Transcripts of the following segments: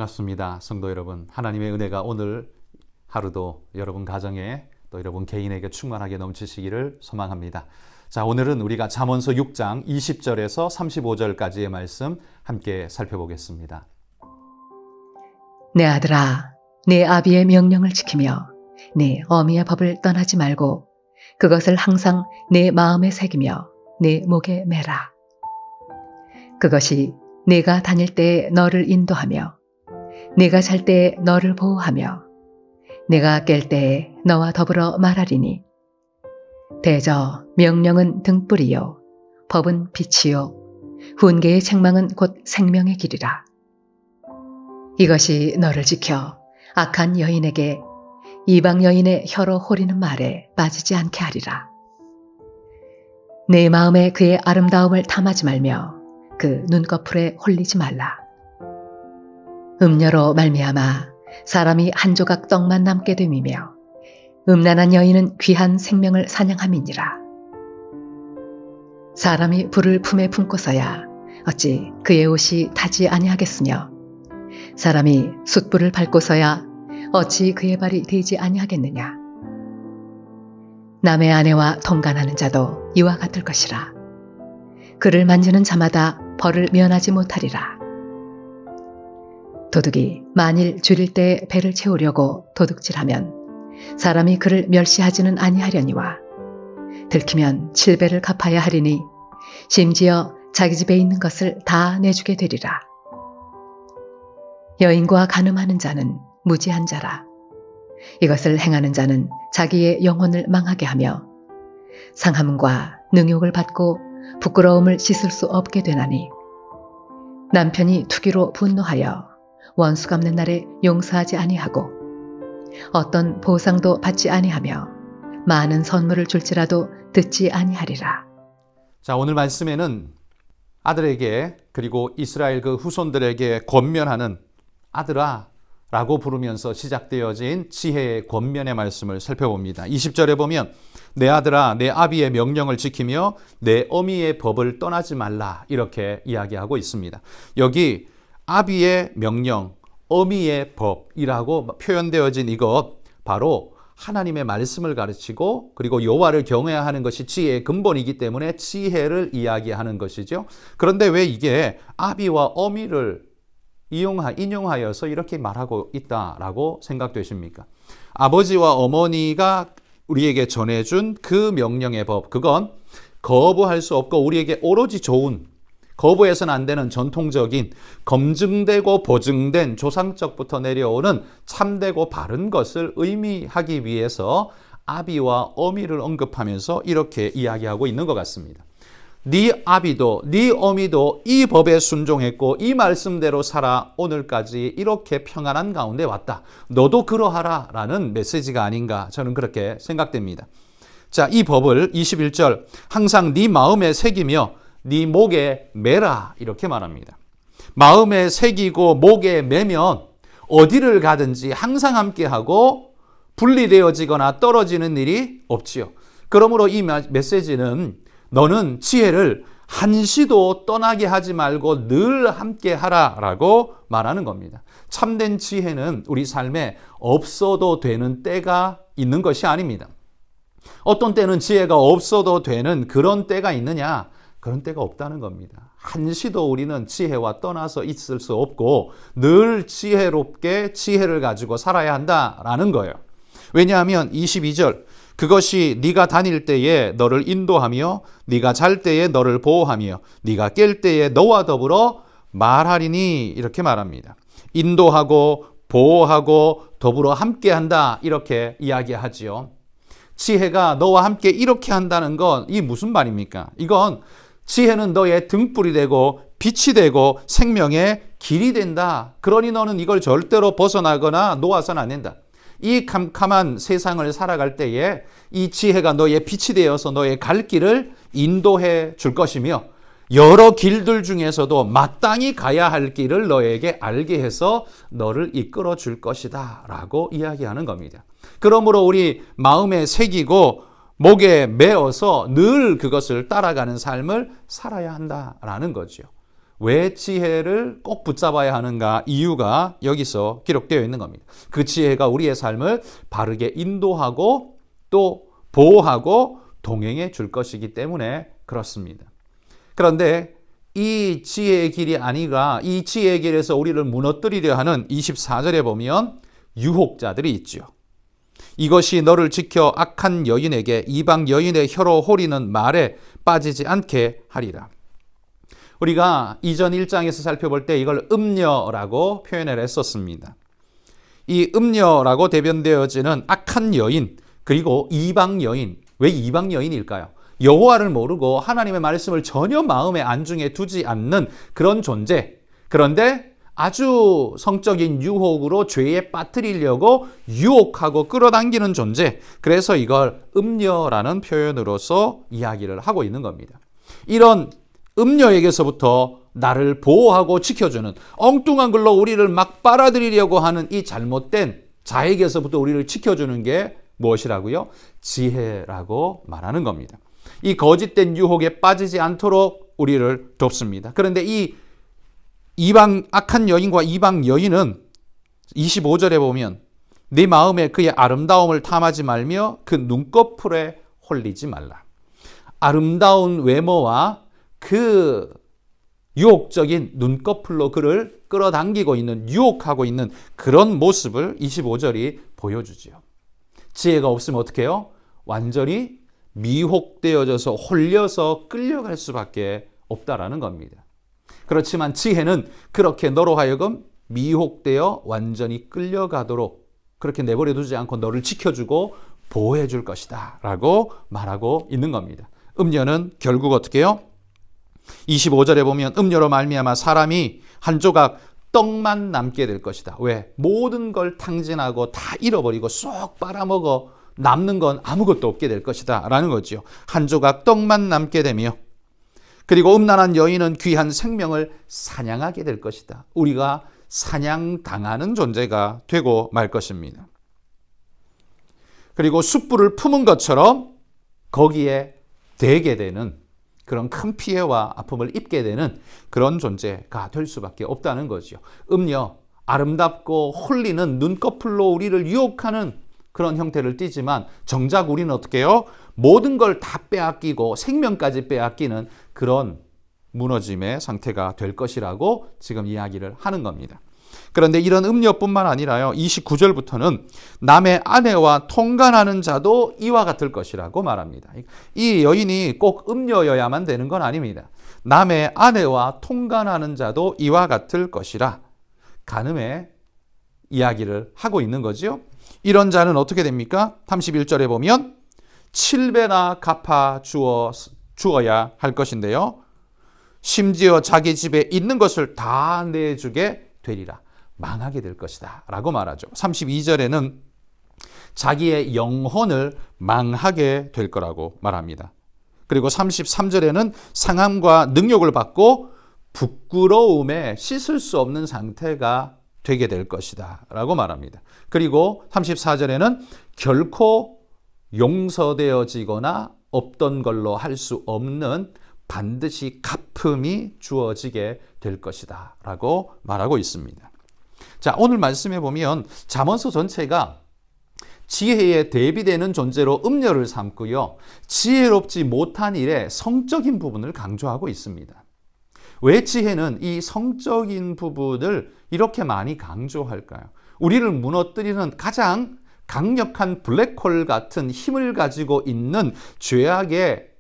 반갑습니다. 성도 여러분, 하나님의 은혜가 오늘 하루도 여러분 가정에 또 여러분 개인에게 충만하게 넘치시기를 소망합니다. 자, 오늘은 우리가 잠언서 6장 20절에서 35절까지의 말씀 함께 살펴보겠습니다. 내 아들아, 내 아비의 명령을 지키며 내 어미의 법을 떠나지 말고 그것을 항상 내 마음에 새기며 내 목에 매라. 그것이 내가 다닐 때에 너를 인도하며 내가 잘 때에 너를 보호하며 내가 깰 때에 너와 더불어 말하리니 대저 명령은 등불이요 법은 빛이요 훈계의 책망은 곧 생명의 길이라. 이것이 너를 지켜 악한 여인에게 이방 여인의 혀로 호리는 말에 빠지지 않게 하리라. 내 마음에 그의 아름다움을 탐하지 말며 그 눈꺼풀에 홀리지 말라. 음녀로 말미암아 사람이 한 조각 떡만 남게 됨이며 음란한 여인은 귀한 생명을 사냥함이니라. 사람이 불을 품에 품고서야 어찌 그의 옷이 타지 아니하겠으며 사람이 숯불을 밟고서야 어찌 그의 발이 되지 아니하겠느냐. 남의 아내와 동간하는 자도 이와 같을 것이라. 그를 만지는 자마다 벌을 면하지 못하리라. 도둑이 만일 줄일 때 배를 채우려고 도둑질하면 사람이 그를 멸시하지는 아니하려니와 들키면 7배를 갚아야 하리니 심지어 자기 집에 있는 것을 다 내주게 되리라. 여인과 간음하는 자는 무지한 자라. 이것을 행하는 자는 자기의 영혼을 망하게 하며 상함과 능욕을 받고 부끄러움을 씻을 수 없게 되나니 남편이 투기로 분노하여 원수 갚는 날에 용서하지 아니하고 어떤 보상도 받지 아니하며 많은 선물을 줄지라도 듣지 아니하리라. 자, 오늘 말씀에는 아들에게 그리고 이스라엘 그 후손들에게 권면하는 아들아 라고 부르면서 시작되어진 지혜의 권면의 말씀을 살펴봅니다. 20절에 보면 내 아들아 내 아비의 명령을 지키며 내 어미의 법을 떠나지 말라 이렇게 이야기하고 있습니다. 여기 아비의 명령, 어미의 법이라고 표현되어진 이것 바로 하나님의 말씀을 가르치고 그리고 여호와를 경외해야 하는 것이 지혜의 근본이기 때문에 지혜를 이야기하는 것이죠. 그런데 왜 이게 아비와 어미를 인용하여서 이렇게 말하고 있다라고 생각되십니까? 아버지와 어머니가 우리에게 전해준 그 명령의 법, 그건 거부할 수 없고 우리에게 오로지 좋은, 거부해서는 안 되는 전통적인 검증되고 보증된 조상적부터 내려오는 참되고 바른 것을 의미하기 위해서 아비와 어미를 언급하면서 이렇게 이야기하고 있는 것 같습니다. 네 아비도 네 어미도 이 법에 순종했고 이 말씀대로 살아 오늘까지 이렇게 평안한 가운데 왔다. 너도 그러하라 라는 메시지가 아닌가 저는 그렇게 생각됩니다. 자, 이 법을 21절 항상 네 마음에 새기며 네 목에 매라 이렇게 말합니다. 마음에 새기고 목에 매면 어디를 가든지 항상 함께하고 분리되어지거나 떨어지는 일이 없지요. 그러므로 이 메시지는 너는 지혜를 한시도 떠나게 하지 말고 늘 함께 하라라고 말하는 겁니다. 참된 지혜는 우리 삶에 없어도 되는 때가 있는 것이 아닙니다. 어떤 때는 지혜가 없어도 되는 그런 때가 있느냐? 그런 때가 없다는 겁니다. 한시도 우리는 지혜와 떠나서 있을 수 없고 늘 지혜롭게 지혜를 가지고 살아야 한다라는 거예요. 왜냐하면 22절 그것이 네가 다닐 때에 너를 인도하며 네가 잘 때에 너를 보호하며 네가 깰 때에 너와 더불어 말하리니 이렇게 말합니다. 인도하고 보호하고 더불어 함께한다 이렇게 이야기하지요. 지혜가 너와 함께 이렇게 한다는 건 이 무슨 말입니까? 이건 지혜는 너의 등불이 되고 빛이 되고 생명의 길이 된다. 그러니 너는 이걸 절대로 벗어나거나 놓아서는 안 된다. 이 캄캄한 세상을 살아갈 때에 이 지혜가 너의 빛이 되어서 너의 갈 길을 인도해 줄 것이며 여러 길들 중에서도 마땅히 가야 할 길을 너에게 알게 해서 너를 이끌어 줄 것이다 라고 이야기하는 겁니다. 그러므로 우리 마음에 새기고 목에 메어서 늘 그것을 따라가는 삶을 살아야 한다라는 거죠. 왜 지혜를 꼭 붙잡아야 하는가 이유가 여기서 기록되어 있는 겁니다. 그 지혜가 우리의 삶을 바르게 인도하고 또 보호하고 동행해 줄 것이기 때문에 그렇습니다. 그런데 이 지혜의 길이 아니라 이 지혜의 길에서 우리를 무너뜨리려 하는 24절에 보면 유혹자들이 있죠. 이것이 너를 지켜 악한 여인에게 이방 여인의 혀로 호리는 말에 빠지지 않게 하리라. 우리가 이전 1장에서 살펴볼 때 이걸 음녀라고 표현을 했었습니다. 이 음녀라고 대변되어지는 악한 여인 그리고 이방 여인. 왜 이방 여인일까요? 여호와를 모르고 하나님의 말씀을 전혀 마음에 안중에 두지 않는 그런 존재. 그런데 아주 성적인 유혹으로 죄에 빠뜨리려고 유혹하고 끌어당기는 존재. 그래서 이걸 음녀라는 표현으로서 이야기를 하고 있는 겁니다. 이런 음녀에게서부터 나를 보호하고 지켜주는 엉뚱한 걸로 우리를 막 빨아들이려고 하는 이 잘못된 자에게서부터 우리를 지켜주는 게 무엇이라고요? 지혜라고 말하는 겁니다. 이 거짓된 유혹에 빠지지 않도록 우리를 돕습니다. 그런데 이 이방 악한 여인과 이방 여인은 25절에 보면 네 마음에 그의 아름다움을 탐하지 말며 그 눈꺼풀에 홀리지 말라. 아름다운 외모와 그 유혹적인 눈꺼풀로 그를 끌어당기고 있는 유혹하고 있는 그런 모습을 25절이 보여주지요. 지혜가 없으면 어떻게 해요? 완전히 미혹되어져서 홀려서 끌려갈 수밖에 없다라는 겁니다. 그렇지만 지혜는 그렇게 너로 하여금 미혹되어 완전히 끌려가도록 그렇게 내버려 두지 않고 너를 지켜주고 보호해 줄 것이다 라고 말하고 있는 겁니다. 음녀는 결국 어떻게 해요? 25절에 보면 음녀로 말미암아 사람이 한 조각 떡만 남게 될 것이다. 왜? 모든 걸 탕진하고 다 잃어버리고 쏙 빨아먹어 남는 건 아무것도 없게 될 것이다 라는 거죠. 한 조각 떡만 남게 되며 그리고 음란한 여인은 귀한 생명을 사냥하게 될 것이다. 우리가 사냥당하는 존재가 되고 말 것입니다. 그리고 숯불을 품은 것처럼 거기에 대게 되는 그런 큰 피해와 아픔을 입게 되는 그런 존재가 될 수밖에 없다는 거죠. 음녀, 아름답고 홀리는 눈꺼풀로 우리를 유혹하는 그런 형태를 띠지만 정작 우리는 어떻게 해요? 모든 걸 다 빼앗기고 생명까지 빼앗기는 그런 무너짐의 상태가 될 것이라고 지금 이야기를 하는 겁니다. 그런데 이런 음녀뿐만 아니라요. 29절부터는 남의 아내와 통간하는 자도 이와 같을 것이라고 말합니다. 이 여인이 꼭 음녀여야만 되는 건 아닙니다. 남의 아내와 통간하는 자도 이와 같을 것이라 간음의 이야기를 하고 있는 거죠. 이런 자는 어떻게 됩니까? 31절에 보면 7배나 갚아 주어야 할 것인데요. 심지어 자기 집에 있는 것을 다 내주게 되리라. 망하게 될 것이다 라고 말하죠. 32절에는 자기의 영혼을 망하게 될 거라고 말합니다. 그리고 33절에는 상함과 능욕을 받고 부끄러움에 씻을 수 없는 상태가 되게 될 것이다 라고 말합니다. 그리고 34절에는 결코 용서되어지거나 없던 걸로 할 수 없는 반드시 갚음이 주어지게 될 것이다 라고 말하고 있습니다. 자, 오늘 말씀해 보면 잠언서 전체가 지혜에 대비되는 존재로 음녀를 삼고요. 지혜롭지 못한 일에 성적인 부분을 강조하고 있습니다. 왜 지혜는 이 성적인 부분을 이렇게 많이 강조할까요? 우리를 무너뜨리는 가장 강력한 블랙홀 같은 힘을 가지고 있는 죄악의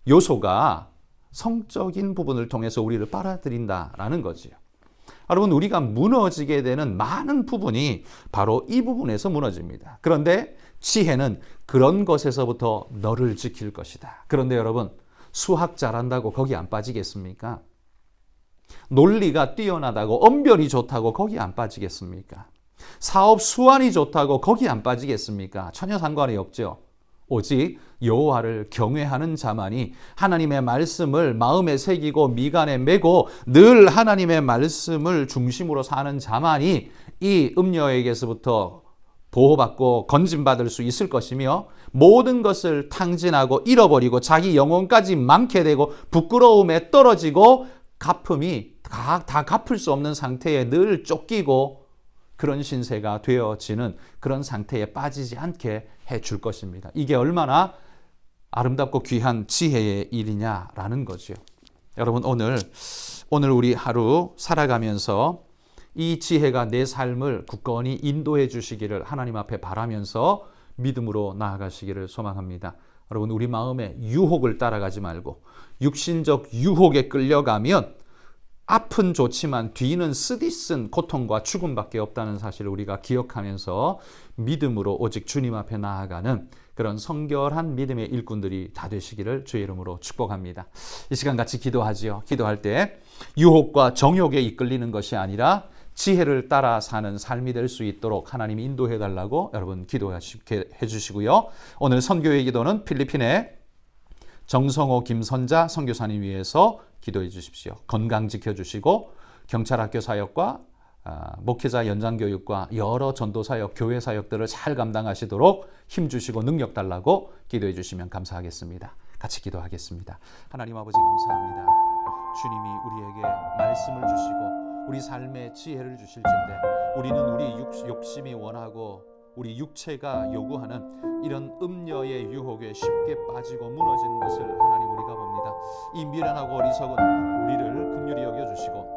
요소가 성적인 부분을 통해서 우리를 빨아들인다라는 거지요. 여러분, 우리가 무너지게 되는 많은 부분이 바로 이 부분에서 무너집니다. 그런데 지혜는 그런 것에서부터 너를 지킬 것이다. 그런데 여러분, 수학 잘한다고 거기 안 빠지겠습니까? 논리가 뛰어나다고, 언변이 좋다고 거기 안 빠지겠습니까? 사업 수완이 좋다고 거기 안 빠지겠습니까? 전혀 상관이 없죠. 오직 여호와를 경외하는 자만이, 하나님의 말씀을 마음에 새기고 미간에 메고 늘 하나님의 말씀을 중심으로 사는 자만이 이 음녀에게서부터 보호받고 건진받을 수 있을 것이며, 모든 것을 탕진하고 잃어버리고 자기 영혼까지 망게 되고 부끄러움에 떨어지고 갚음이 다 갚을 수 없는 상태에 늘 쫓기고 그런 신세가 되어지는 그런 상태에 빠지지 않게 해줄 것입니다. 이게 얼마나 아름답고 귀한 지혜의 일이냐라는 거죠. 여러분 오늘 우리 하루 살아가면서 이 지혜가 내 삶을 굳건히 인도해 주시기를 하나님 앞에 바라면서 믿음으로 나아가시기를 소망합니다. 여러분 우리 마음의 유혹을 따라가지 말고 육신적 유혹에 끌려가면 앞은 좋지만 뒤는 쓰디쓴 고통과 죽음밖에 없다는 사실을 우리가 기억하면서 믿음으로 오직 주님 앞에 나아가는 그런 성결한 믿음의 일꾼들이 다 되시기를 주의 이름으로 축복합니다. 이 시간 같이 기도하지요. 기도할 때 유혹과 정욕에 이끌리는 것이 아니라 지혜를 따라 사는 삶이 될 수 있도록 하나님이 인도해 달라고 여러분 기도해 주시고요. 오늘 선교의 기도는 필리핀의 정성호 김선자 선교사님 위해서 기도해 주십시오. 건강 지켜주시고 경찰학교 사역과 목회자 연장교육과 여러 전도사역, 교회 사역들을 잘 감당하시도록 힘주시고 능력 달라고 기도해 주시면 감사하겠습니다. 같이 기도하겠습니다. 하나님 아버지 감사합니다. 주님이 우리에게 말씀을 주시고 우리 삶의 지혜를 주실진데 우리는 우리 욕심이 원하고 우리 육체가 요구하는 이런 음녀의 유혹에 쉽게 빠지고 무너지는 것을 하나님 우리가 봅니다. 이 미련하고 어리석은 우리를 긍휼히 여겨주시고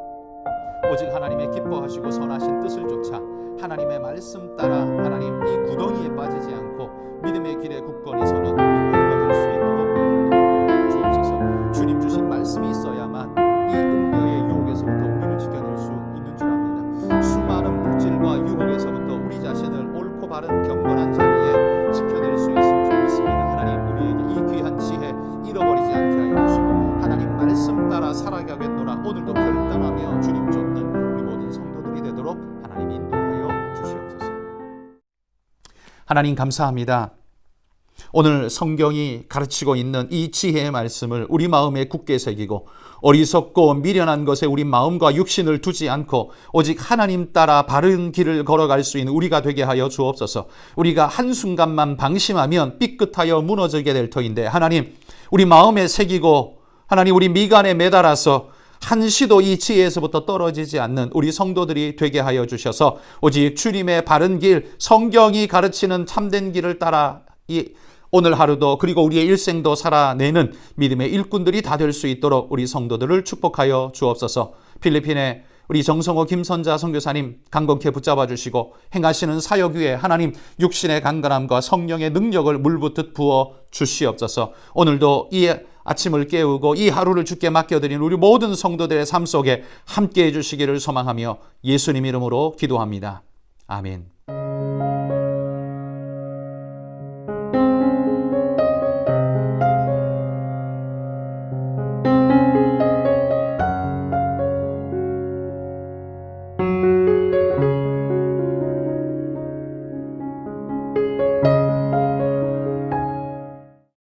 오직 하나님의 기뻐하시고 선하신 뜻을 쫓아 하나님의 말씀 따라 하나님 이 구덩이에 빠지지 않고 믿음의 길에 굳건히 서는 우리 모두가 될 수 있도록 주옵소서. 주님 주신 말씀이 있어야만 이 음녀의 유혹에서부터 우리를 지켜낼 수 있는 줄 압니다. 수많은 물질과 유혹에서부터 우리 자신을 옳고 바른 경건한 자리에 지켜낼 수 있을 줄 믿습니다. 하나님 우리에게 이 귀한 지혜 잃어버리지 않게 하여 주시고 하나님 말씀 따라 살아가겠노라. 오늘도 결단하며 주님 쫓는 우리 모든 성도들이 되도록 하나님 인도하여 주시옵소서. 하나님 감사합니다. 오늘 성경이 가르치고 있는 이 지혜의 말씀을 우리 마음에 굳게 새기고 어리석고 미련한 것에 우리 마음과 육신을 두지 않고 오직 하나님 따라 바른 길을 걸어갈 수 있는 우리가 되게 하여 주옵소서. 우리가 한순간만 방심하면 삐끗하여 무너지게 될 터인데 하나님 우리 마음에 새기고 하나님 우리 미간에 매달아서 한시도 이 지혜에서부터 떨어지지 않는 우리 성도들이 되게 하여 주셔서 오직 주님의 바른 길, 성경이 가르치는 참된 길을 따라 오늘 하루도 그리고 우리의 일생도 살아내는 믿음의 일꾼들이 다 될 수 있도록 우리 성도들을 축복하여 주옵소서. 필리핀의 우리 정성호 김선자 선교사님 강건케 붙잡아 주시고 행하시는 사역 위에 하나님 육신의 강건함과 성령의 능력을 물붓듯 부어 주시옵소서. 오늘도 이 아침을 깨우고 이 하루를 주께 맡겨드린 우리 모든 성도들의 삶 속에 함께해 주시기를 소망하며 예수님 이름으로 기도합니다. 아멘.